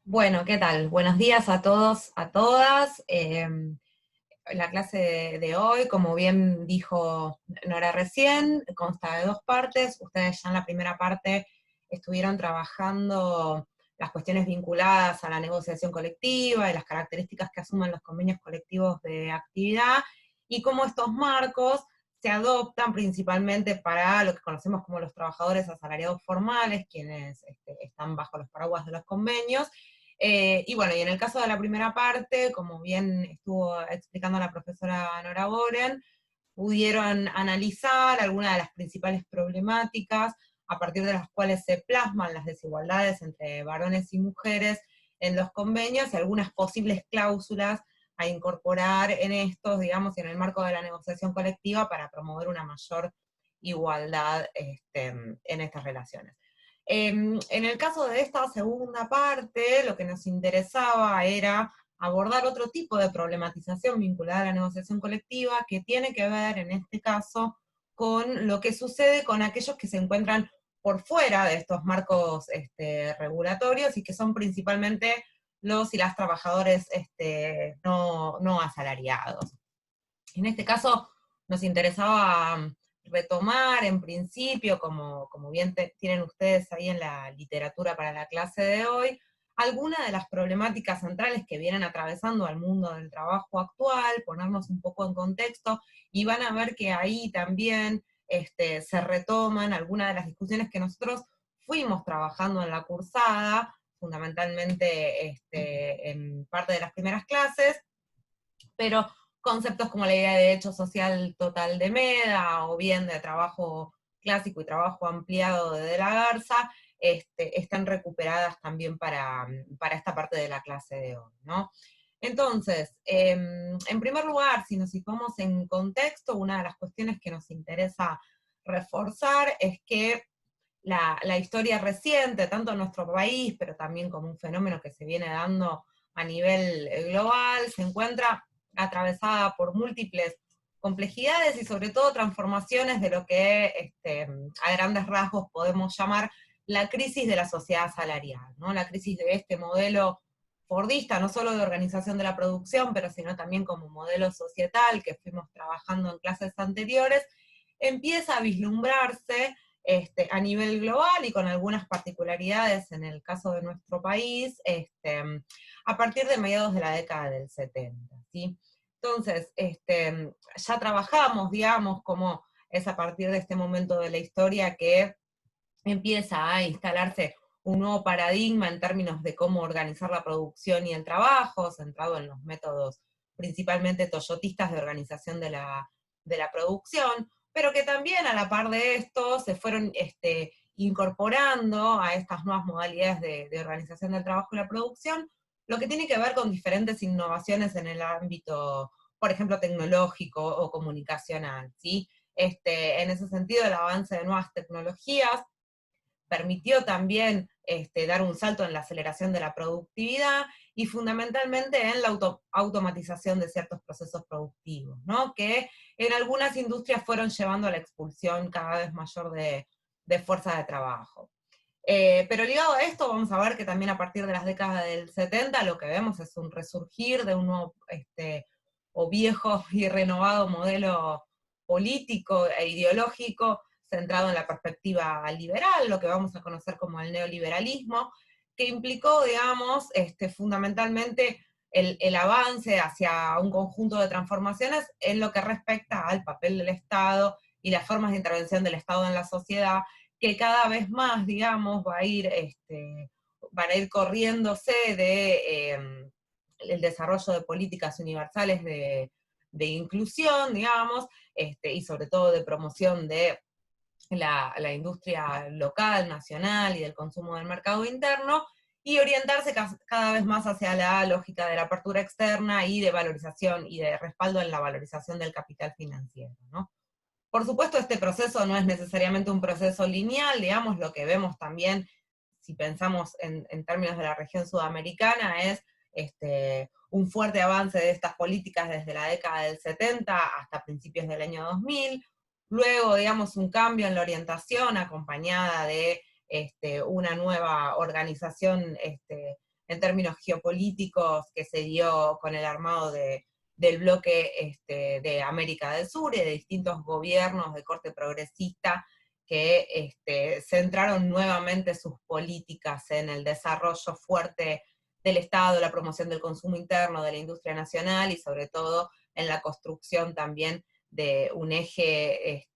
Bueno, ¿qué tal? Buenos días a todos, a todas. La clase de hoy, como bien dijo Nora recién, consta de dos partes. Ustedes ya en la primera parte estuvieron trabajando las cuestiones vinculadas a la negociación colectiva y las características que asumen los convenios colectivos de actividad y cómo estos marcos se adoptan principalmente para lo que conocemos como los trabajadores asalariados formales, quienes están bajo los paraguas de los convenios. Y bueno, y en el caso de la primera parte, como bien estuvo explicando la profesora Nora Boren, pudieron analizar algunas de las principales problemáticas a partir de las cuales se plasman las desigualdades entre varones y mujeres en los convenios y algunas posibles cláusulas a incorporar en estos, digamos, y en el marco de la negociación colectiva para promover una mayor igualdad en estas relaciones. En el caso de esta segunda parte, lo que nos interesaba era abordar otro tipo de problematización vinculada a la negociación colectiva que tiene que ver, en este caso, con lo que sucede con aquellos que se encuentran por fuera de estos marcos regulatorios y que son principalmente los y las trabajadores no asalariados. En este caso nos interesaba retomar en principio, como bien tienen ustedes ahí en la literatura para la clase de hoy, algunas de las problemáticas centrales que vienen atravesando al mundo del trabajo actual, ponernos un poco en contexto, y van a ver que ahí también se retoman algunas de las discusiones que nosotros fuimos trabajando en la cursada, fundamentalmente en parte de las primeras clases, pero conceptos como la idea de hecho social total de Meda, o bien de trabajo clásico y trabajo ampliado de De la Garza, están recuperadas también para esta parte de la clase de hoy, ¿no? Entonces, en primer lugar, si nos situamos en contexto, una de las cuestiones que nos interesa reforzar es que la historia reciente, tanto en nuestro país, pero también como un fenómeno que se viene dando a nivel global, se encuentra atravesada por múltiples complejidades y sobre todo transformaciones de lo que a grandes rasgos podemos llamar la crisis de la sociedad salarial, ¿no? La crisis de este modelo fordista, no solo de organización de la producción, pero sino también como modelo societal que fuimos trabajando en clases anteriores, empieza a vislumbrarse a nivel global y con algunas particularidades en el caso de nuestro país, a partir de mediados de la década del 70, ¿sí? Entonces, ya trabajamos, digamos, como es a partir de este momento de la historia que empieza a instalarse un nuevo paradigma en términos de cómo organizar la producción y el trabajo, centrado en los métodos principalmente toyotistas de organización de la producción, pero que también a la par de esto se fueron incorporando a estas nuevas modalidades de organización del trabajo y la producción, lo que tiene que ver con diferentes innovaciones en el ámbito, por ejemplo, tecnológico o comunicacional, ¿sí? En ese sentido, el avance de nuevas tecnologías permitió también dar un salto en la aceleración de la productividad y fundamentalmente en la automatización de ciertos procesos productivos, ¿no? Que en algunas industrias fueron llevando a la expulsión cada vez mayor de fuerza de trabajo. Pero ligado a esto, vamos a ver que también a partir de las décadas del 70 lo que vemos es un resurgir de un nuevo o viejo y renovado modelo político e ideológico centrado en la perspectiva liberal, lo que vamos a conocer como el neoliberalismo, que implicó, digamos, fundamentalmente el avance hacia un conjunto de transformaciones en lo que respecta al papel del Estado y las formas de intervención del Estado en la sociedad, que cada vez más, digamos, van a ir corriéndose el desarrollo de políticas universales de inclusión, digamos, y sobre todo de promoción de la industria local, nacional y del consumo del mercado interno, y orientarse cada vez más hacia la lógica de la apertura externa y de valorización y de respaldo en la valorización del capital financiero, ¿no? Por supuesto, este proceso no es necesariamente un proceso lineal, digamos, lo que vemos también, si pensamos en términos de la región sudamericana, es un fuerte avance de estas políticas desde la década del 70 hasta principios del año 2000, luego, digamos, un cambio en la orientación acompañada de una nueva organización en términos geopolíticos que se dio con el armado del bloque de América del Sur y de distintos gobiernos de corte progresista que centraron nuevamente sus políticas en el desarrollo fuerte del Estado, la promoción del consumo interno, de la industria nacional y sobre todo en la construcción también de un eje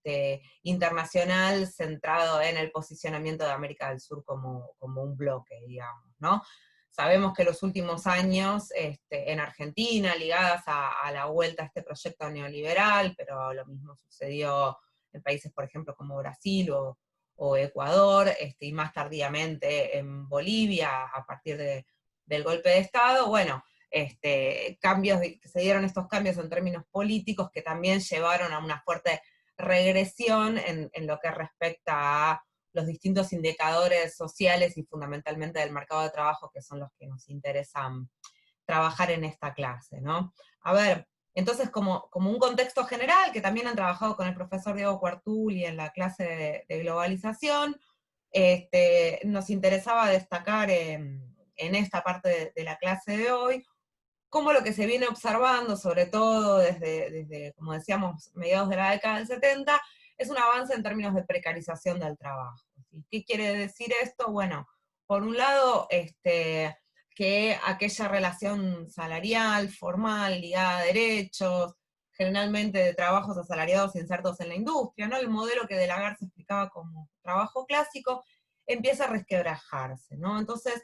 internacional centrado en el posicionamiento de América del Sur como un bloque, digamos, ¿no? Sabemos que los últimos años en Argentina, ligadas a la vuelta a este proyecto neoliberal, pero lo mismo sucedió en países, por ejemplo, como Brasil o Ecuador, y más tardíamente en Bolivia, a partir del golpe de Estado, bueno, se dieron estos cambios en términos políticos que también llevaron a una fuerte regresión en lo que respecta a los distintos indicadores sociales y fundamentalmente del mercado de trabajo, que son los que nos interesan trabajar en esta clase, ¿no? A ver, entonces como un contexto general, que también han trabajado con el profesor Diego Cuartuli en la clase de globalización, nos interesaba destacar en esta parte de la clase de hoy, cómo lo que se viene observando, sobre todo desde, como decíamos, mediados de la década del 70, es un avance en términos de precarización del trabajo. ¿Sí? ¿Qué quiere decir esto? Bueno, por un lado, que aquella relación salarial, formal, ligada a derechos, generalmente de trabajos asalariados insertos en la industria, ¿no? El modelo que de Lagarde se explicaba como trabajo clásico, empieza a resquebrajarse, ¿no? Entonces,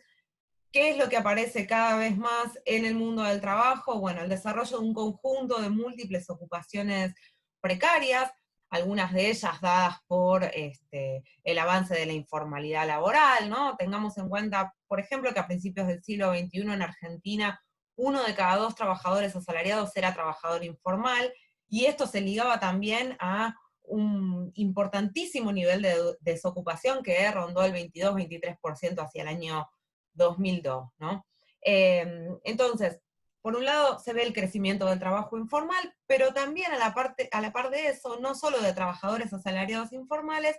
¿qué es lo que aparece cada vez más en el mundo del trabajo? Bueno, el desarrollo de un conjunto de múltiples ocupaciones precarias, algunas de ellas dadas por el avance de la informalidad laboral, ¿no? Tengamos en cuenta, por ejemplo, que a principios del siglo XXI en Argentina, 1 de cada 2 trabajadores asalariados era trabajador informal, y esto se ligaba también a un importantísimo nivel de desocupación que rondó el 22-23% hacia el año 2002, ¿no? Entonces, por un lado se ve el crecimiento del trabajo informal, pero también a la par de eso, no solo de trabajadores asalariados informales,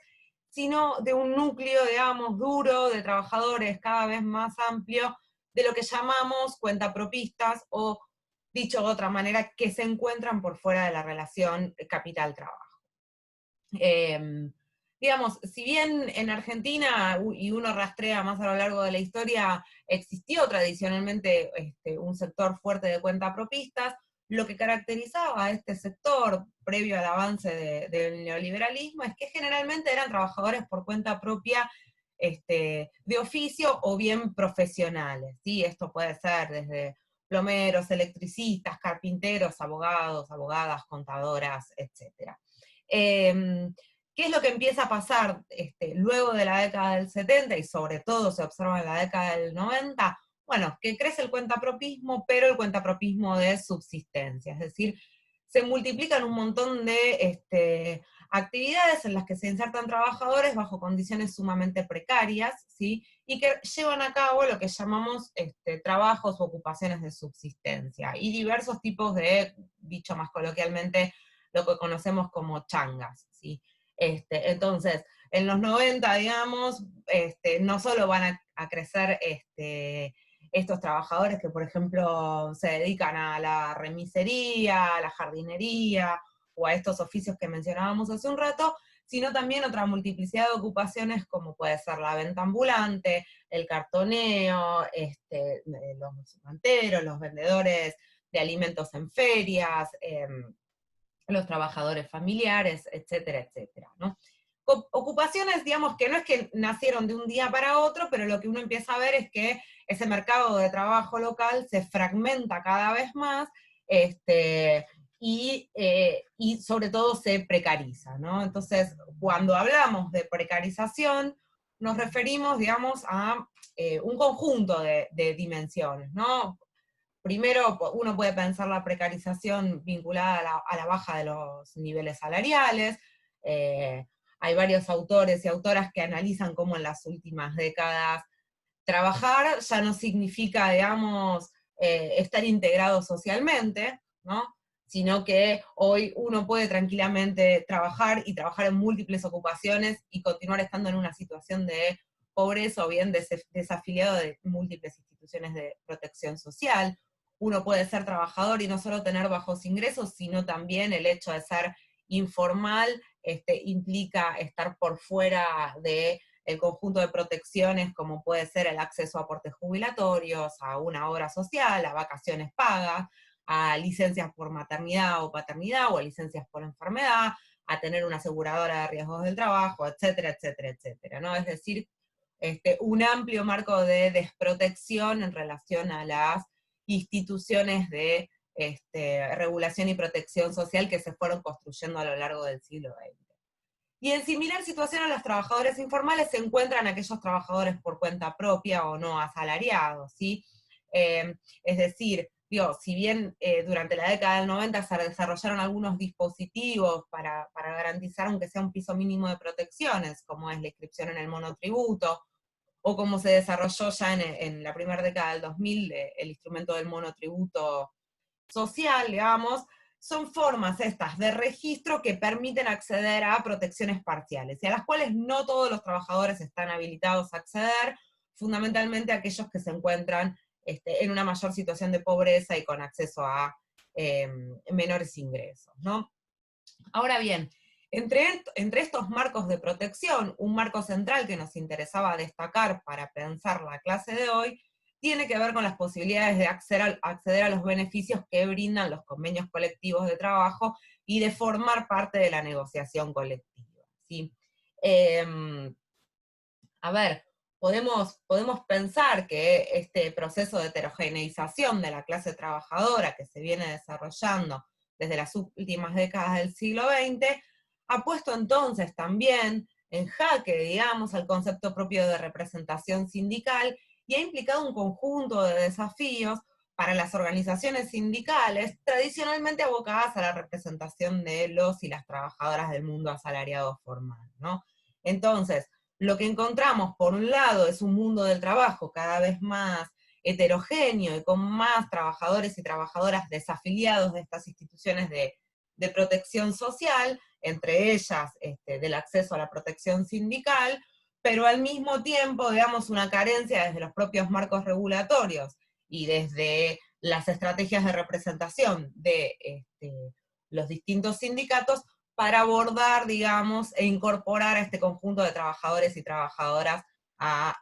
sino de un núcleo, digamos, duro de trabajadores cada vez más amplio, de lo que llamamos cuentapropistas, o dicho de otra manera, que se encuentran por fuera de la relación capital-trabajo. Digamos, si bien en Argentina, y uno rastrea más a lo largo de la historia, existió tradicionalmente un sector fuerte de cuentapropistas, lo que caracterizaba a este sector, previo al avance del neoliberalismo, es que generalmente eran trabajadores por cuenta propia, de oficio o bien profesionales, ¿sí? Esto puede ser desde plomeros, electricistas, carpinteros, abogados, abogadas, contadoras, etc. ¿Qué es lo que empieza a pasar luego de la década del 70 y sobre todo se observa en la década del 90? Bueno, que crece el cuentapropismo, pero el cuentapropismo de subsistencia, es decir, se multiplican un montón de actividades en las que se insertan trabajadores bajo condiciones sumamente precarias, ¿sí? Y que llevan a cabo lo que llamamos trabajos o ocupaciones de subsistencia, y diversos tipos de, dicho más coloquialmente, lo que conocemos como changas, ¿sí? Entonces, en los 90, digamos, no solo van a crecer estos trabajadores que, por ejemplo, se dedican a la remisería, a la jardinería, o a estos oficios que mencionábamos hace un rato, sino también otra multiplicidad de ocupaciones como puede ser la venta ambulante, el cartoneo, los manteros, los vendedores de alimentos en ferias, los trabajadores familiares, etcétera, etcétera, ¿no? Ocupaciones, digamos, que no es que nacieron de un día para otro, pero lo que uno empieza a ver es que ese mercado de trabajo local se fragmenta cada vez más, y sobre todo se precariza, ¿no? Entonces, cuando hablamos de precarización, nos referimos, digamos, a un conjunto de dimensiones, ¿no? Primero, uno puede pensar la precarización vinculada a la baja de los niveles salariales. Hay varios autores y autoras que analizan cómo en las últimas décadas trabajar ya no significa, digamos, estar integrado socialmente, ¿no? Sino que hoy uno puede tranquilamente trabajar y trabajar en múltiples ocupaciones y continuar estando en una situación de pobreza o bien desafiliado de múltiples instituciones de protección social. Uno puede ser trabajador y no solo tener bajos ingresos, sino también el hecho de ser informal implica estar por fuera de el conjunto de protecciones como puede ser el acceso a aportes jubilatorios, a una obra social, a vacaciones pagas, a licencias por maternidad o paternidad, o a licencias por enfermedad, a tener una aseguradora de riesgos del trabajo, etcétera, etcétera, etcétera, ¿no? Es decir, un amplio marco de desprotección en relación a las instituciones de regulación y protección social que se fueron construyendo a lo largo del siglo XX. Y en similar situación a los trabajadores informales se encuentran aquellos trabajadores por cuenta propia o no asalariados, ¿sí? Es decir, si bien durante la década del 90 se desarrollaron algunos dispositivos para garantizar aunque sea un piso mínimo de protecciones, como es la inscripción en el monotributo, o como se desarrolló ya en la primera década del 2000 el instrumento del monotributo social, digamos, son formas estas de registro que permiten acceder a protecciones parciales, y a las cuales no todos los trabajadores están habilitados a acceder, fundamentalmente aquellos que se encuentran en una mayor situación de pobreza y con acceso a menores ingresos, ¿no? Ahora bien, entre estos marcos de protección, un marco central que nos interesaba destacar para pensar la clase de hoy, tiene que ver con las posibilidades de acceder a los beneficios que brindan los convenios colectivos de trabajo y de formar parte de la negociación colectiva, ¿sí? A ver, podemos pensar que este proceso de heterogeneización de la clase trabajadora que se viene desarrollando desde las últimas décadas del siglo XX, ha puesto entonces también en jaque, digamos, al concepto propio de representación sindical y ha implicado un conjunto de desafíos para las organizaciones sindicales tradicionalmente abocadas a la representación de los y las trabajadoras del mundo asalariado formal, ¿no? Entonces, lo que encontramos, por un lado, es un mundo del trabajo cada vez más heterogéneo y con más trabajadores y trabajadoras desafiliados de estas instituciones de protección social, entre ellas del acceso a la protección sindical, pero al mismo tiempo, digamos, una carencia desde los propios marcos regulatorios y desde las estrategias de representación de los distintos sindicatos para abordar, digamos, e incorporar a este conjunto de trabajadores y trabajadoras a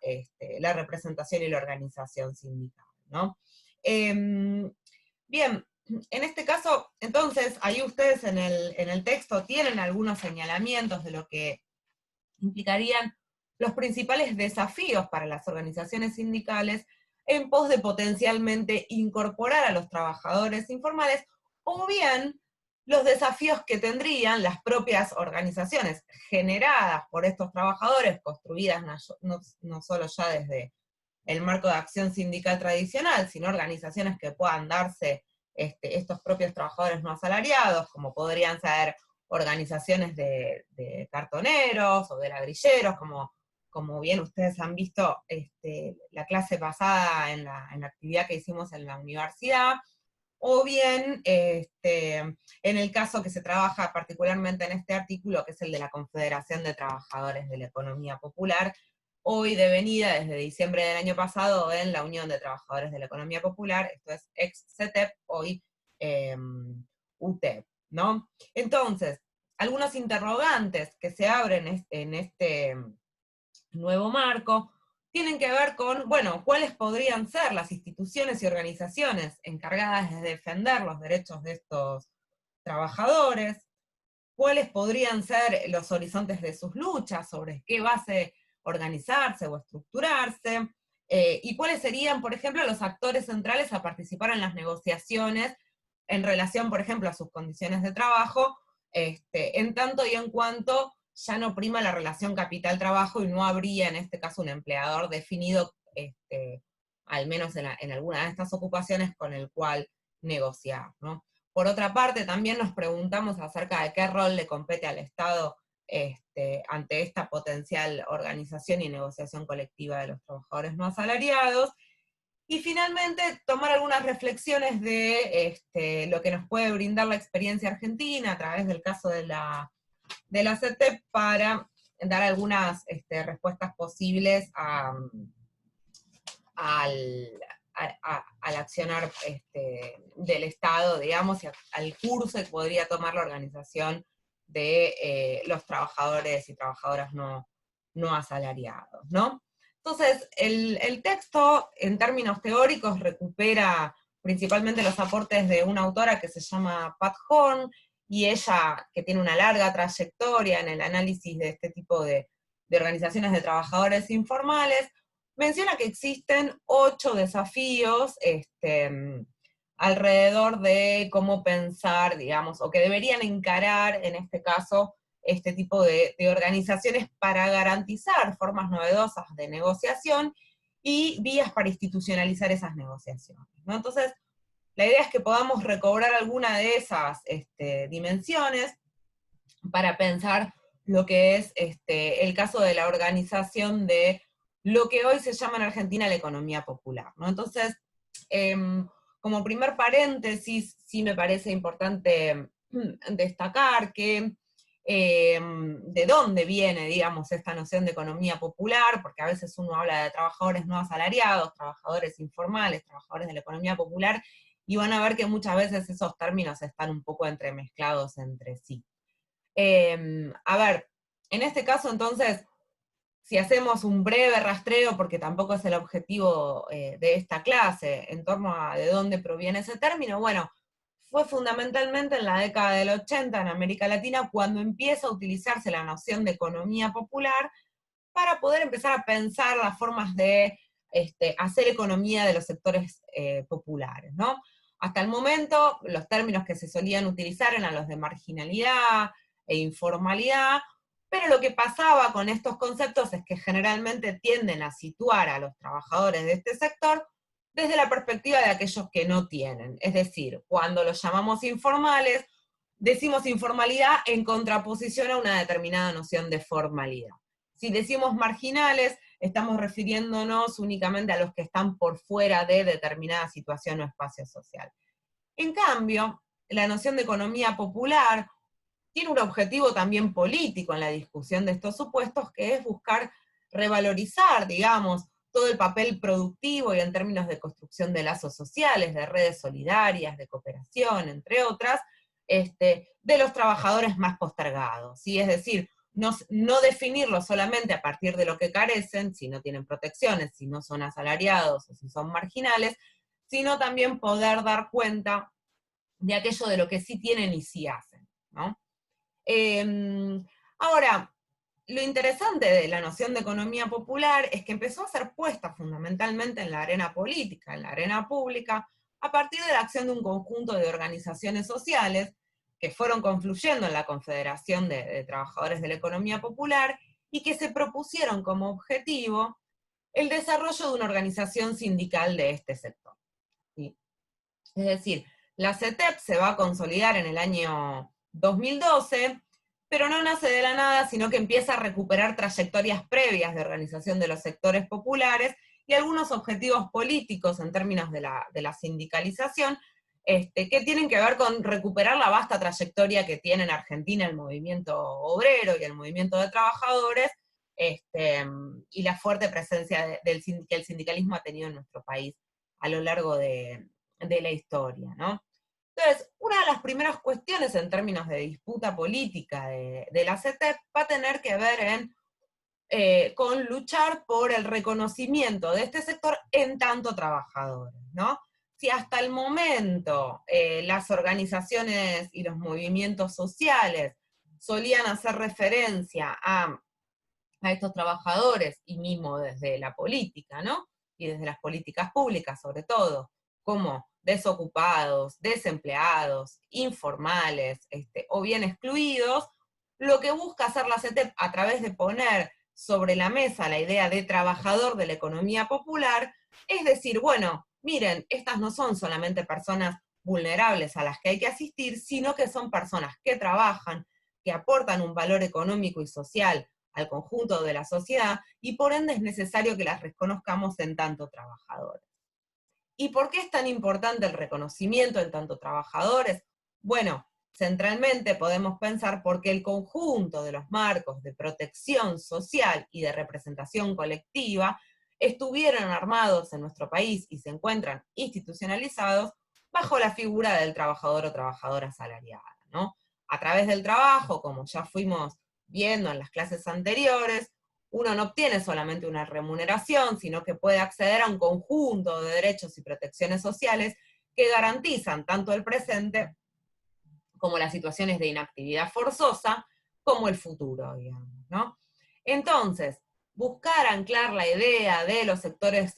la representación y la organización sindical, ¿no? Bien, en este caso, entonces, ahí ustedes en el texto tienen algunos señalamientos de lo que implicarían los principales desafíos para las organizaciones sindicales en pos de potencialmente incorporar a los trabajadores informales, o bien los desafíos que tendrían las propias organizaciones generadas por estos trabajadores, construidas no solo ya desde el marco de acción sindical tradicional, sino organizaciones que puedan darse estos propios trabajadores no asalariados, como podrían ser organizaciones de cartoneros o de ladrilleros, como bien ustedes han visto la clase pasada en la actividad que hicimos en la universidad, o bien en el caso que se trabaja particularmente en este artículo, que es el de la Confederación de Trabajadores de la Economía Popular, hoy devenida desde diciembre del año pasado en la Unión de Trabajadores de la Economía Popular, esto es ex-CETEP, hoy UTEP, ¿no? Entonces, algunos interrogantes que se abren en este nuevo marco tienen que ver con, bueno, cuáles podrían ser las instituciones y organizaciones encargadas de defender los derechos de estos trabajadores, cuáles podrían ser los horizontes de sus luchas, sobre qué base organizarse o estructurarse, y cuáles serían, por ejemplo, los actores centrales a participar en las negociaciones en relación, por ejemplo, a sus condiciones de trabajo, en tanto y en cuanto ya no prima la relación capital-trabajo y no habría en este caso un empleador definido, al menos en alguna de estas ocupaciones, con el cual negociar, ¿no? Por otra parte, también nos preguntamos acerca de qué rol le compete al Estado ante esta potencial organización y negociación colectiva de los trabajadores no asalariados, y finalmente tomar algunas reflexiones de lo que nos puede brindar la experiencia argentina a través del caso de la CETEP para dar algunas respuestas posibles al, al accionar del Estado, digamos, y al curso que podría tomar la organización de los trabajadores y trabajadoras no asalariados, ¿no? Entonces, el texto, en términos teóricos, recupera principalmente los aportes de una autora que se llama Pat Horn, y ella, que tiene una larga trayectoria en el análisis de este tipo de organizaciones de trabajadores informales, menciona que existen 8 desafíos alrededor de cómo pensar, digamos, o que deberían encarar, en este caso, este tipo de organizaciones para garantizar formas novedosas de negociación y vías para institucionalizar esas negociaciones, ¿no? Entonces, la idea es que podamos recobrar alguna de esas dimensiones para pensar lo que es el caso de la organización de lo que hoy se llama en Argentina la economía popular, ¿no? Entonces, como primer paréntesis, sí me parece importante destacar que de dónde viene, digamos, esta noción de economía popular, porque a veces uno habla de trabajadores no asalariados, trabajadores informales, trabajadores de la economía popular, y van a ver que muchas veces esos términos están un poco entremezclados entre sí. A ver, en este caso entonces, si hacemos un breve rastreo, porque tampoco es el objetivo de esta clase, en torno a de dónde proviene ese término, bueno, fue fundamentalmente en la década del 80 en América Latina cuando empieza a utilizarse la noción de economía popular para poder empezar a pensar las formas de hacer economía de los sectores populares, ¿no? Hasta el momento, los términos que se solían utilizar eran los de marginalidad e informalidad, pero lo que pasaba con estos conceptos es que generalmente tienden a situar a los trabajadores de este sector desde la perspectiva de aquellos que no tienen. Es decir, cuando los llamamos informales, decimos informalidad en contraposición a una determinada noción de formalidad. Si decimos marginales, estamos refiriéndonos únicamente a los que están por fuera de determinada situación o espacio social. En cambio, la noción de economía popular tiene un objetivo también político en la discusión de estos supuestos, que es buscar revalorizar, digamos, todo el papel productivo y en términos de construcción de lazos sociales, de redes solidarias, de cooperación, entre otras, de los trabajadores más postergados, ¿sí? Es decir, no definirlos solamente a partir de lo que carecen, si no tienen protecciones, si no son asalariados o si son marginales, sino también poder dar cuenta de aquello de lo que sí tienen y sí hacen, ¿no? Ahora, lo interesante de la noción de economía popular es que empezó a ser puesta fundamentalmente en la arena política, en la arena pública, a partir de la acción de un conjunto de organizaciones sociales que fueron confluyendo en la Confederación de Trabajadores de la Economía Popular y que se propusieron como objetivo el desarrollo de una organización sindical de este sector, ¿sí? Es decir, la CETEP se va a consolidar en el año 2012, pero no nace de la nada, sino que empieza a recuperar trayectorias previas de organización de los sectores populares y algunos objetivos políticos en términos de la sindicalización, que tienen que ver con recuperar la vasta trayectoria que tiene en Argentina el movimiento obrero y el movimiento de trabajadores, y la fuerte presencia que el sindicalismo ha tenido en nuestro país a lo largo de la historia, ¿no? Entonces, una de las primeras cuestiones en términos de disputa política de la CETEP va a tener que ver con luchar por el reconocimiento de este sector en tanto trabajadores, ¿no? Si hasta el momento las organizaciones y los movimientos sociales solían hacer referencia a estos trabajadores, y mismo desde la política, ¿no? Y desde las políticas públicas sobre todo, como desocupados, desempleados, informales, o bien excluidos, lo que busca hacer la CETEP a través de poner sobre la mesa la idea de trabajador de la economía popular, es decir, bueno, miren, estas no son solamente personas vulnerables a las que hay que asistir, sino que son personas que trabajan, que aportan un valor económico y social al conjunto de la sociedad, y por ende es necesario que las reconozcamos en tanto trabajadores. ¿Y por qué es tan importante el reconocimiento en tanto trabajadores? Bueno, centralmente podemos pensar porque el conjunto de los marcos de protección social y de representación colectiva estuvieron armados en nuestro país y se encuentran institucionalizados bajo la figura del trabajador o trabajadora asalariada, ¿no? A través del trabajo, como ya fuimos viendo en las clases anteriores, uno no obtiene solamente una remuneración, sino que puede acceder a un conjunto de derechos y protecciones sociales que garantizan tanto el presente como las situaciones de inactividad forzosa, como el futuro, digamos, ¿no? Entonces, buscar anclar la idea de los sectores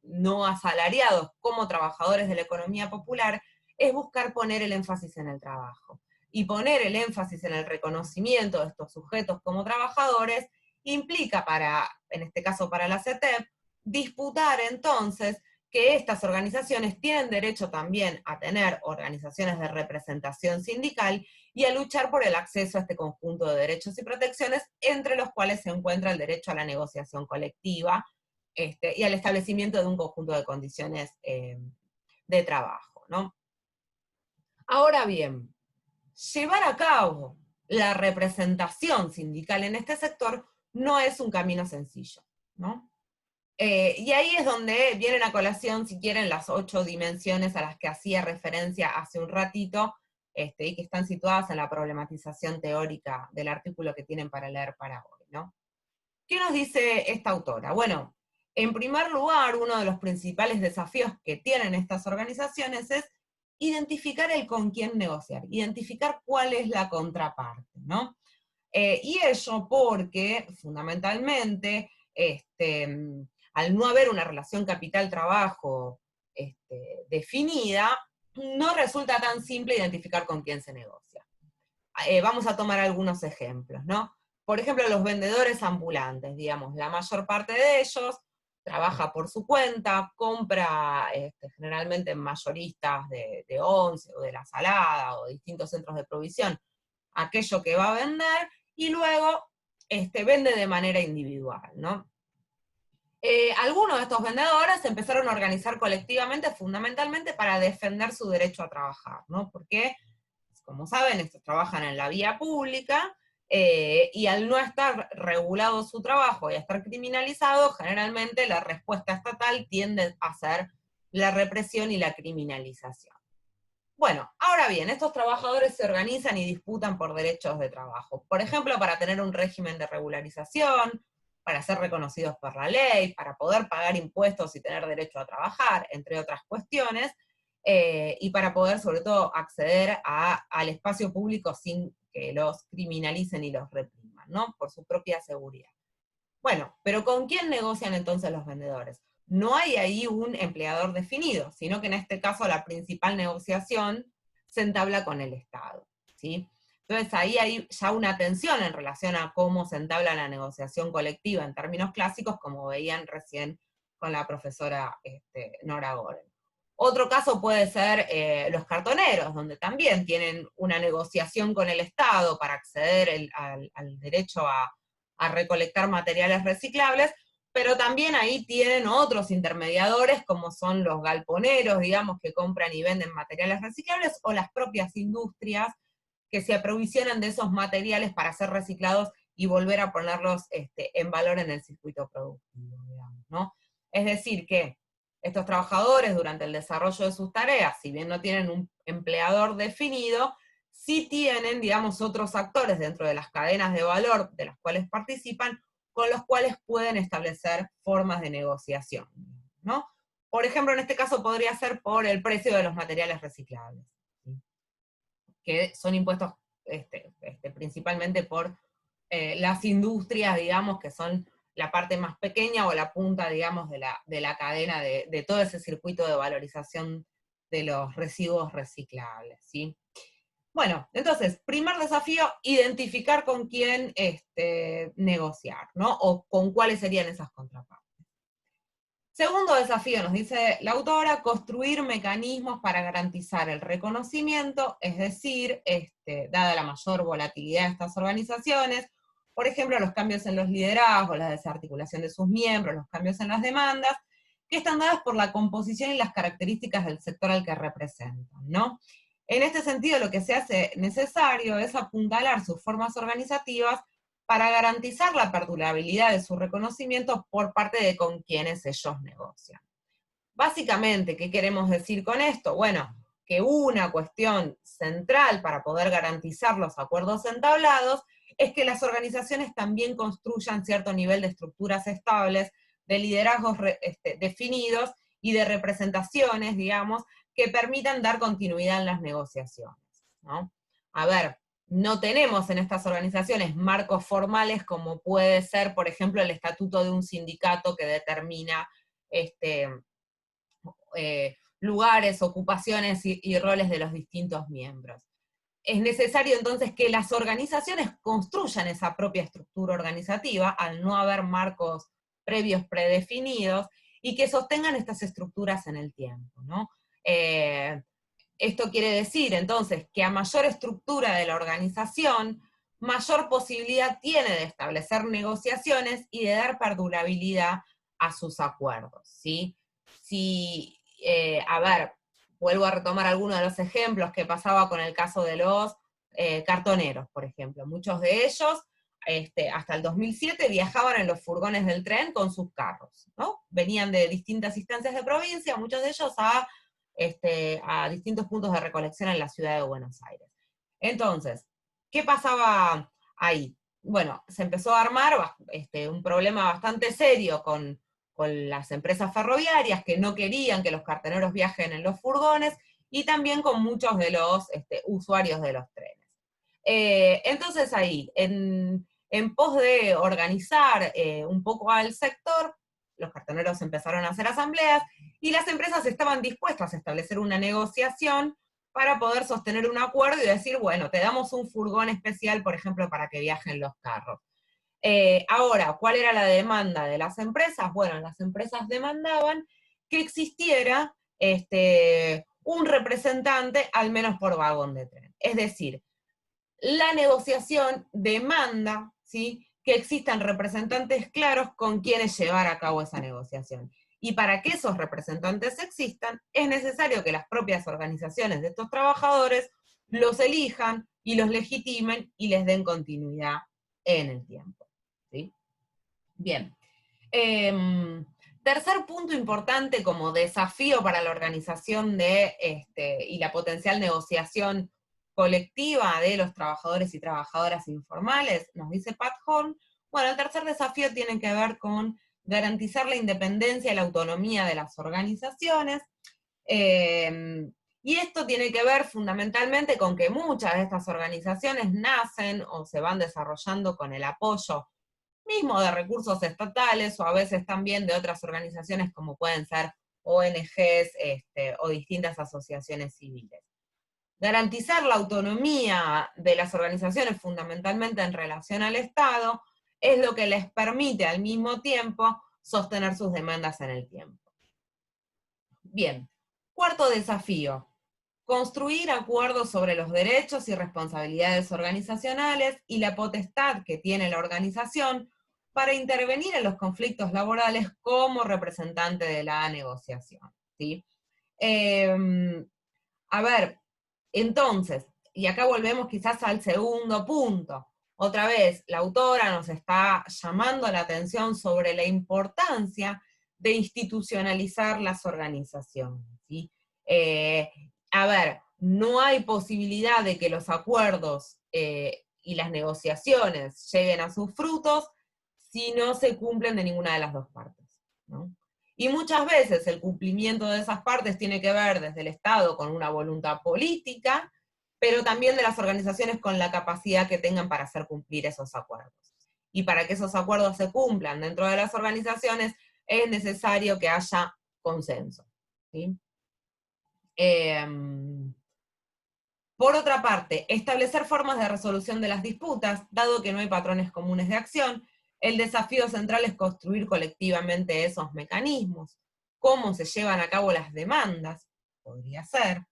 no asalariados como trabajadores de la economía popular es buscar poner el énfasis en el trabajo. Y poner el énfasis en el reconocimiento de estos sujetos como trabajadores implica en este caso para la CETEP, disputar entonces que estas organizaciones tienen derecho también a tener organizaciones de representación sindical y a luchar por el acceso a este conjunto de derechos y protecciones, entre los cuales se encuentra el derecho a la negociación colectiva y al establecimiento de un conjunto de condiciones de trabajo, ¿no? Ahora bien, llevar a cabo la representación sindical en este sector no es un camino sencillo, ¿no? Y ahí es donde vienen a colación, si quieren, las 8 dimensiones a las que hacía referencia hace un ratito, y que están situadas en la problematización teórica del artículo que tienen para leer para hoy, ¿no? ¿Qué nos dice esta autora? Bueno, en primer lugar, uno de los principales desafíos que tienen estas organizaciones es identificar el con quién negociar, identificar cuál es la contraparte, ¿no? Y ello porque, fundamentalmente, al no haber una relación capital-trabajo definida, no resulta tan simple identificar con quién se negocia. Vamos a tomar algunos ejemplos, ¿no? Por ejemplo, los vendedores ambulantes, digamos, la mayor parte de ellos trabaja por su cuenta, compra generalmente en mayoristas de Once o de La Salada o distintos centros de provisión aquello que va a vender, y luego vende de manera individual, ¿no? Algunos de estos vendedores se empezaron a organizar colectivamente, fundamentalmente para defender su derecho a trabajar, ¿no? Porque, como saben, estos trabajan en la vía pública, y al no estar regulado su trabajo y a estar criminalizado, generalmente la respuesta estatal tiende a ser la represión y la criminalización. Bueno, ahora bien, estos trabajadores se organizan y disputan por derechos de trabajo. Por ejemplo, para tener un régimen de regularización, para ser reconocidos por la ley, para poder pagar impuestos y tener derecho a trabajar, entre otras cuestiones, y para poder, sobre todo, acceder al espacio público sin que los criminalicen y los repriman, ¿no? Por su propia seguridad. Bueno, pero ¿con quién negocian entonces los vendedores? No hay ahí un empleador definido, sino que en este caso la principal negociación se entabla con el Estado, ¿sí? Entonces ahí hay ya una tensión en relación a cómo se entabla la negociación colectiva en términos clásicos, como veían recién con la profesora Nora Goren. Otro caso puede ser los cartoneros, donde también tienen una negociación con el Estado para acceder al derecho a recolectar materiales reciclables, pero también ahí tienen otros intermediadores, como son los galponeros, digamos, que compran y venden materiales reciclables, o las propias industrias que se aprovisionan de esos materiales para ser reciclados y volver a ponerlos en valor en el circuito productivo, digamos, ¿no? Es decir, que estos trabajadores durante el desarrollo de sus tareas, si bien no tienen un empleador definido, sí tienen, digamos, otros actores dentro de las cadenas de valor de las cuales participan, con los cuales pueden establecer formas de negociación, ¿no? Por ejemplo, en este caso podría ser por el precio de los materiales reciclables, ¿sí? Que son impuestos principalmente por las industrias, digamos, que son la parte más pequeña o la punta, digamos, de la cadena de todo ese circuito de valorización de los residuos reciclables, ¿sí? Bueno, entonces, primer desafío, identificar con quién negociar, ¿no? O con cuáles serían esas contrapartes. Segundo desafío, nos dice la autora, construir mecanismos para garantizar el reconocimiento, es decir, dada la mayor volatilidad de estas organizaciones, por ejemplo, los cambios en los liderazgos, la desarticulación de sus miembros, los cambios en las demandas, que están dadas por la composición y las características del sector al que representan, ¿no? En este sentido, lo que se hace necesario es apuntalar sus formas organizativas para garantizar la perdurabilidad de su reconocimiento por parte de con quienes ellos negocian. Básicamente, ¿qué queremos decir con esto? Bueno, que una cuestión central para poder garantizar los acuerdos entablados es que las organizaciones también construyan cierto nivel de estructuras estables, de liderazgos definidos y de representaciones, digamos, que permitan dar continuidad en las negociaciones, ¿no? A ver, no tenemos en estas organizaciones marcos formales como puede ser, por ejemplo, el estatuto de un sindicato que determina lugares, ocupaciones y roles de los distintos miembros. Es necesario entonces que las organizaciones construyan esa propia estructura organizativa al no haber marcos previos predefinidos y que sostengan estas estructuras en el tiempo, ¿no? Esto quiere decir entonces que a mayor estructura de la organización, mayor posibilidad tiene de establecer negociaciones y de dar perdurabilidad a sus acuerdos, ¿sí? Si, a ver, vuelvo a retomar algunos de los ejemplos que pasaba con el caso de los cartoneros, por ejemplo. Muchos de ellos, hasta el 2007, viajaban en los furgones del tren con sus carros, ¿no? Venían de distintas instancias de provincia, muchos de ellos a distintos puntos de recolección en la ciudad de Buenos Aires. Entonces, ¿qué pasaba ahí? Bueno, se empezó a armar un problema bastante serio con las empresas ferroviarias que no querían que los cartoneros viajen en los furgones, y también con muchos de los usuarios de los trenes. Entonces ahí, en pos de organizar un poco al sector, los cartoneros empezaron a hacer asambleas, y las empresas estaban dispuestas a establecer una negociación para poder sostener un acuerdo y decir, bueno, te damos un furgón especial, por ejemplo, para que viajen los carros. Ahora, ¿cuál era la demanda de las empresas? Bueno, las empresas demandaban que existiera un representante, al menos por vagón de tren. Es decir, la negociación demanda, ¿sí?, que existan representantes claros con quienes llevar a cabo esa negociación. Y para que esos representantes existan, es necesario que las propias organizaciones de estos trabajadores los elijan y los legitimen y les den continuidad en el tiempo, ¿sí? Bien. Tercer punto importante como desafío para la organización y la potencial negociación colectiva de los trabajadores y trabajadoras informales, nos dice Pat Horn. Bueno, el tercer desafío tiene que ver con garantizar la independencia y la autonomía de las organizaciones, y esto tiene que ver fundamentalmente con que muchas de estas organizaciones nacen o se van desarrollando con el apoyo mismo de recursos estatales, o a veces también de otras organizaciones como pueden ser ONGs o distintas asociaciones civiles. Garantizar la autonomía de las organizaciones fundamentalmente en relación al Estado es lo que les permite al mismo tiempo sostener sus demandas en el tiempo. Bien, cuarto desafío: construir acuerdos sobre los derechos y responsabilidades organizacionales y la potestad que tiene la organización para intervenir en los conflictos laborales como representante de la negociación, ¿sí? A ver, entonces, y acá volvemos quizás al segundo punto. Otra vez, la autora nos está llamando la atención sobre la importancia de institucionalizar las organizaciones, ¿sí? A ver, no hay posibilidad de que los acuerdos y las negociaciones lleguen a sus frutos si no se cumplen de ninguna de las dos partes, ¿no? Y muchas veces el cumplimiento de esas partes tiene que ver desde el Estado con una voluntad política, pero también de las organizaciones con la capacidad que tengan para hacer cumplir esos acuerdos. Y para que esos acuerdos se cumplan dentro de las organizaciones, es necesario que haya consenso, ¿sí? Por otra parte, establecer formas de resolución de las disputas, dado que no hay patrones comunes de acción. El desafío central es construir colectivamente esos mecanismos. ¿Cómo se llevan a cabo las demandas? Podría ser.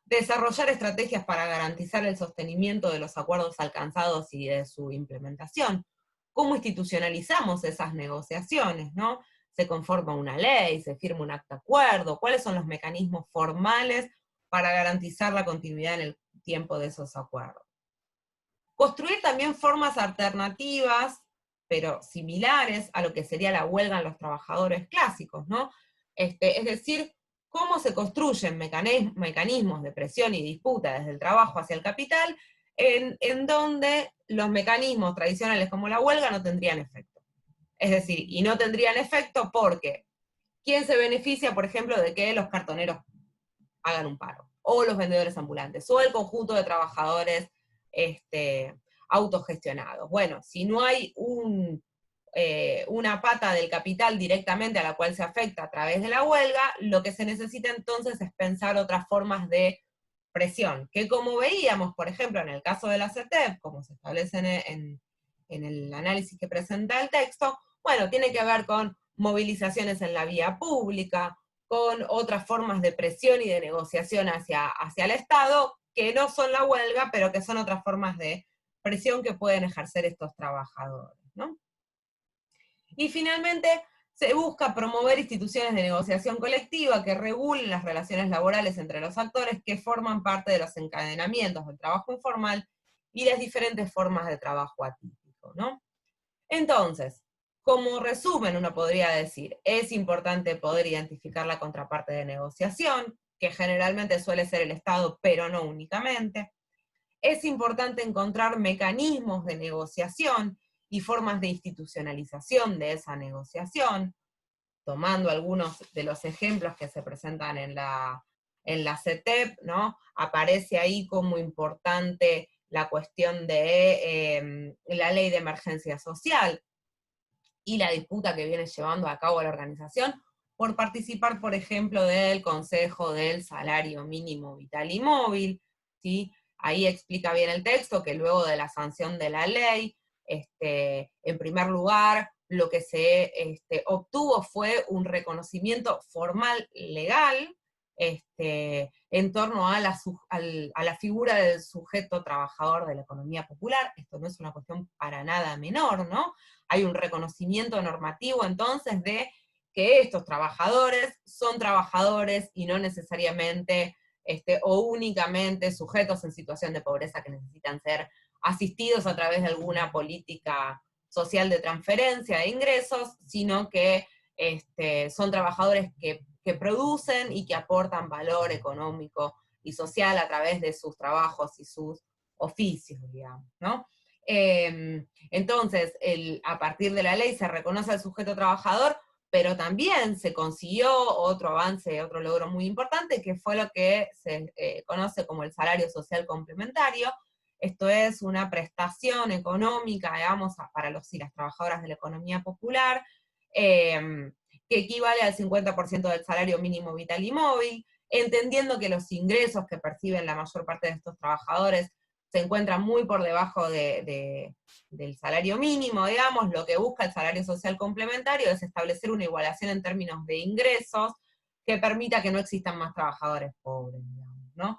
Desarrollar estrategias para garantizar el sostenimiento de los acuerdos alcanzados y de su implementación. ¿Cómo institucionalizamos esas negociaciones, no? Se conforma una ley, se firma un acta de acuerdo, ¿cuáles son los mecanismos formales para garantizar la continuidad en el tiempo de esos acuerdos. Construir también formas alternativas, pero similares a lo que sería la huelga en los trabajadores clásicos, ¿no? Es decir, cómo se construyen mecanismos de presión y disputa desde el trabajo hacia el capital, en donde los mecanismos tradicionales como la huelga no tendrían efecto. Es decir, y no tendrían efecto porque ¿quién se beneficia, por ejemplo, de que los cartoneros hagan un paro? O los vendedores ambulantes, o el conjunto de trabajadores autogestionados. Bueno, si no hay una pata del capital directamente a la cual se afecta a través de la huelga, lo que se necesita entonces es pensar otras formas de presión, que como veíamos, por ejemplo, en el caso de la CETEP, como se establece en el análisis que presenta el texto, bueno, tiene que ver con movilizaciones en la vía pública, con otras formas de presión y de negociación hacia el Estado, que no son la huelga, pero que son otras formas de presión que pueden ejercer estos trabajadores, ¿no? Y finalmente, se busca promover instituciones de negociación colectiva que regulen las relaciones laborales entre los actores que forman parte de los encadenamientos del trabajo informal y las diferentes formas de trabajo atípico, ¿no? Entonces, como resumen uno podría decir, es importante poder identificar la contraparte de negociación, que generalmente suele ser el Estado, pero no únicamente. Es importante encontrar mecanismos de negociación y formas de institucionalización de esa negociación, tomando algunos de los ejemplos que se presentan en la CETEP, ¿no? Aparece ahí como importante la cuestión de la ley de emergencia social y la disputa que viene llevando a cabo la organización por participar, por ejemplo, del Consejo del Salario Mínimo Vital y Móvil, ¿sí? Ahí explica bien el texto que luego de la sanción de la ley, en primer lugar, lo que se obtuvo fue un reconocimiento formal legal en torno a la figura del sujeto trabajador de la economía popular. Esto no es una cuestión para nada menor, ¿no? Hay un reconocimiento normativo entonces de que estos trabajadores son trabajadores y no necesariamente o únicamente sujetos en situación de pobreza que necesitan ser asistidos a través de alguna política social de transferencia de ingresos, sino que son trabajadores que producen y que aportan valor económico y social a través de sus trabajos y sus oficios, digamos, ¿no? Entonces, a partir de la ley se reconoce al sujeto trabajador, pero también se consiguió otro avance, otro logro muy importante, que fue lo que se conoce como el salario social complementario. Esto es una prestación económica, digamos, para los y las trabajadoras de la economía popular, que equivale al 50% del salario mínimo vital y móvil, entendiendo que los ingresos que perciben la mayor parte de estos trabajadores se encuentran muy por debajo del salario mínimo, digamos. Lo que busca el salario social complementario es establecer una igualación en términos de ingresos que permita que no existan más trabajadores pobres, digamos, ¿no?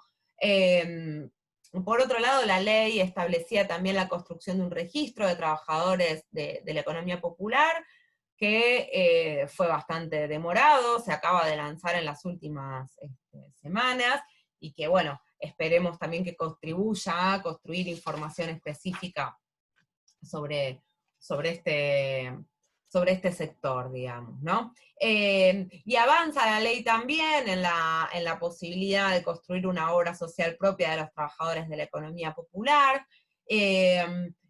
Por otro lado, la ley establecía también la construcción de un registro de trabajadores de la economía popular, que fue bastante demorado, se acaba de lanzar en las últimas semanas, y que, bueno, esperemos también que contribuya a construir información específica sobre este sector, digamos, ¿no? Y avanza la ley también en la posibilidad de construir una obra social propia de los trabajadores de la economía popular,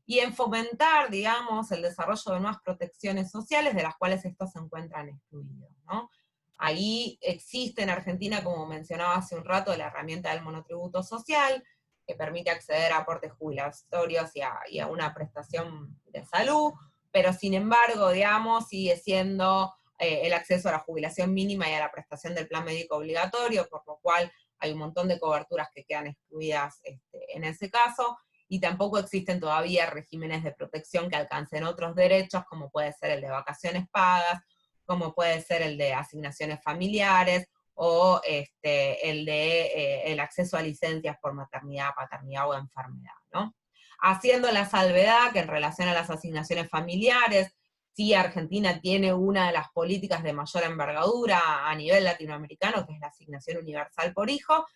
y en fomentar, digamos, el desarrollo de nuevas protecciones sociales de las cuales estos se encuentran excluidos, ¿no? Ahí existe en Argentina, como mencionaba hace un rato, la herramienta del monotributo social, que permite acceder a aportes jubilatorios y a una prestación de salud, pero sin embargo, digamos, sigue siendo el acceso a la jubilación mínima y a la prestación del plan médico obligatorio, por lo cual hay un montón de coberturas que quedan excluidas en ese caso, y tampoco existen todavía regímenes de protección que alcancen otros derechos, como puede ser el de vacaciones pagas, como puede ser el de asignaciones familiares, o el de el acceso a licencias por maternidad, paternidad o enfermedad, ¿no? Haciendo la salvedad que en relación a las asignaciones familiares, sí, Argentina tiene una de las políticas de mayor envergadura a nivel latinoamericano, que es la asignación universal por hijo,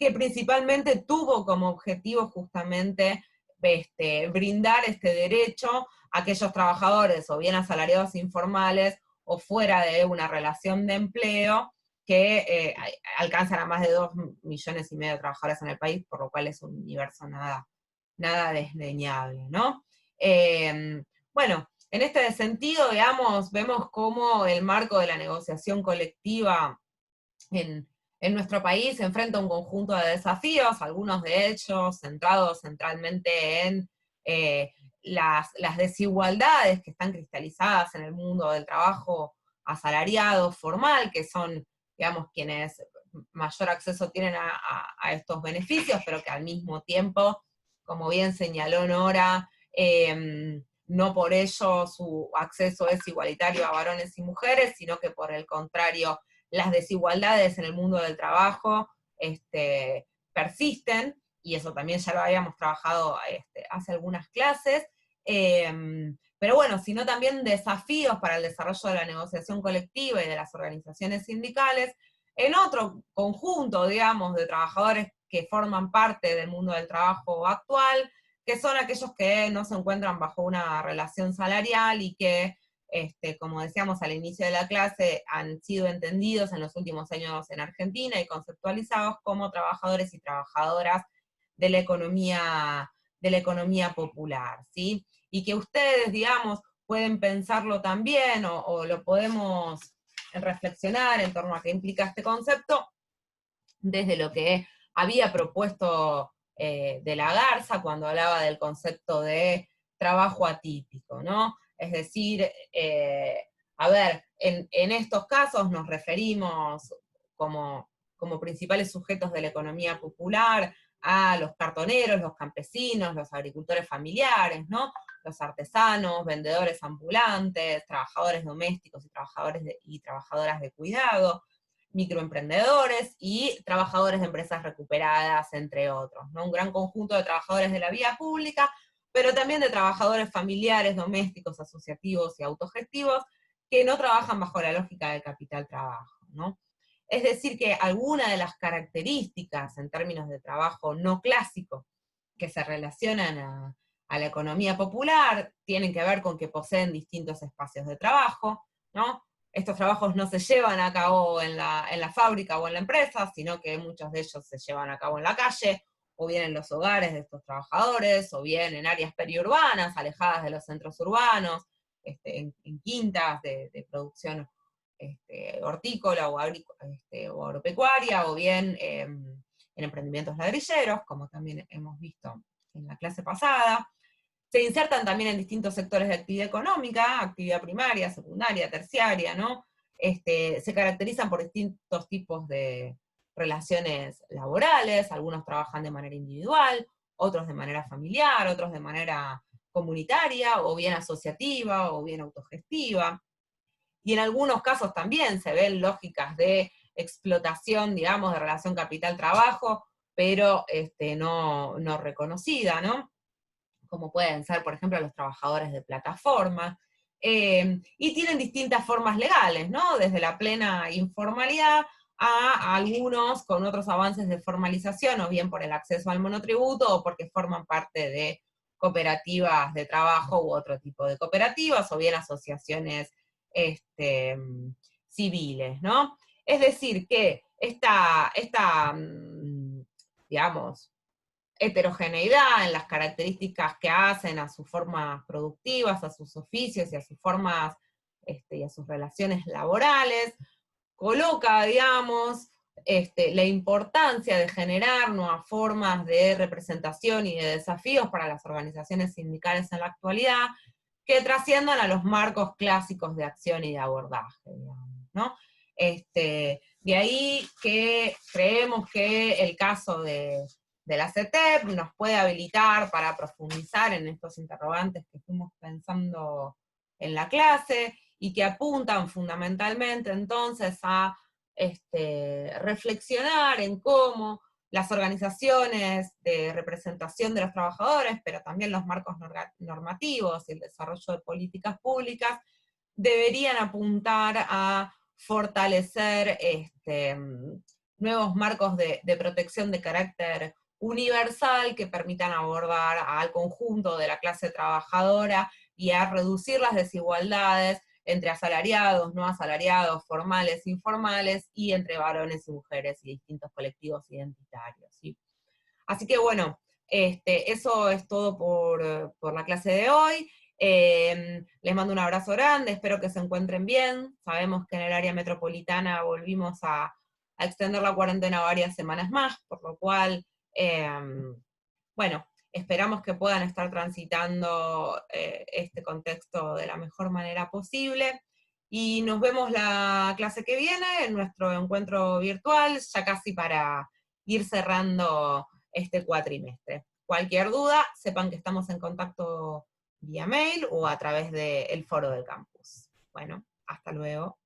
que principalmente tuvo como objetivo justamente brindar este derecho a aquellos trabajadores o bien asalariados informales o fuera de una relación de empleo que alcanzan a más de 2,5 millones de trabajadores en el país, por lo cual es un universo nada desdeñable, ¿no? Bueno, en este sentido, digamos, vemos cómo el marco de la negociación colectiva en nuestro país se enfrenta a un conjunto de desafíos, algunos de ellos centrados centralmente en las desigualdades que están cristalizadas en el mundo del trabajo asalariado formal, que son, digamos, quienes mayor acceso tienen a estos beneficios, pero que al mismo tiempo, como bien señaló Nora, no por ello su acceso es igualitario a varones y mujeres, sino que por el contrario, las desigualdades en el mundo del trabajo persisten, y eso también ya lo habíamos trabajado hace algunas clases, pero bueno, sino también desafíos para el desarrollo de la negociación colectiva y de las organizaciones sindicales, en otro conjunto, digamos, de trabajadores que forman parte del mundo del trabajo actual, que son aquellos que no se encuentran bajo una relación salarial y que, como decíamos al inicio de la clase, han sido entendidos en los últimos años en Argentina y conceptualizados como trabajadores y trabajadoras de la economía popular, ¿sí? Y que ustedes, digamos, pueden pensarlo también, o lo podemos reflexionar en torno a qué implica este concepto, desde lo que había propuesto de la Garza cuando hablaba del concepto de trabajo atípico, ¿no? Es decir, a ver, en estos casos nos referimos como principales sujetos de la economía popular a los cartoneros, los campesinos, los agricultores familiares, ¿no? Los artesanos, vendedores ambulantes, trabajadores domésticos y trabajadoras de cuidado, microemprendedores y trabajadores de empresas recuperadas, entre otros, ¿no? Un gran conjunto de trabajadores de la vía pública, pero también de trabajadores familiares, domésticos, asociativos y autogestivos, que no trabajan bajo la lógica del capital trabajo, ¿no? Es decir, que algunas de las características en términos de trabajo no clásico que se relacionan a la economía popular tienen que ver con que poseen distintos espacios de trabajo, ¿no? Estos trabajos no se llevan a cabo en la fábrica o en la empresa, sino que muchos de ellos se llevan a cabo en la calle, o bien en los hogares de estos trabajadores, o bien en áreas periurbanas, alejadas de los centros urbanos, en quintas de producción hortícola o agropecuaria, o bien en emprendimientos ladrilleros, como también hemos visto en la clase pasada. Se insertan también en distintos sectores de actividad económica, actividad primaria, secundaria, terciaria, ¿no? Se caracterizan por distintos tipos de relaciones laborales, algunos trabajan de manera individual, otros de manera familiar, otros de manera comunitaria, o bien asociativa, o bien autogestiva. Y en algunos casos también se ven lógicas de explotación, digamos, de relación capital-trabajo, pero no reconocida, ¿no? Como pueden ser, por ejemplo, los trabajadores de plataforma, y tienen distintas formas legales, ¿no? Desde la plena informalidad a algunos con otros avances de formalización, o bien por el acceso al monotributo, o porque forman parte de cooperativas de trabajo u otro tipo de cooperativas, o bien asociaciones civiles, ¿no? Es decir, que digamos, heterogeneidad en las características que hacen a sus formas productivas, a sus oficios y a sus formas y a sus relaciones laborales, coloca, digamos, la importancia de generar nuevas formas de representación y de desafíos para las organizaciones sindicales en la actualidad, que trasciendan a los marcos clásicos de acción y de abordaje, digamos, ¿no? De ahí que creemos que el caso de la CETEP nos puede habilitar para profundizar en estos interrogantes que fuimos pensando en la clase, y que apuntan fundamentalmente entonces a reflexionar en cómo las organizaciones de representación de los trabajadores, pero también los marcos normativos y el desarrollo de políticas públicas, deberían apuntar a fortalecer nuevos marcos de protección de carácter universal que permitan abordar al conjunto de la clase trabajadora y a reducir las desigualdades entre asalariados, no asalariados, formales, informales, y entre varones y mujeres y distintos colectivos identitarios, ¿sí? Así que bueno, eso es todo por la clase de hoy. Les mando un abrazo grande, espero que se encuentren bien. Sabemos que en el área metropolitana volvimos a extender la cuarentena varias semanas más, por lo cual, bueno, esperamos que puedan estar transitando este contexto de la mejor manera posible. Y nos vemos la clase que viene en nuestro encuentro virtual, ya casi para ir cerrando este cuatrimestre. Cualquier duda, sepan que estamos en contacto vía mail o a través del foro del campus. Bueno, hasta luego.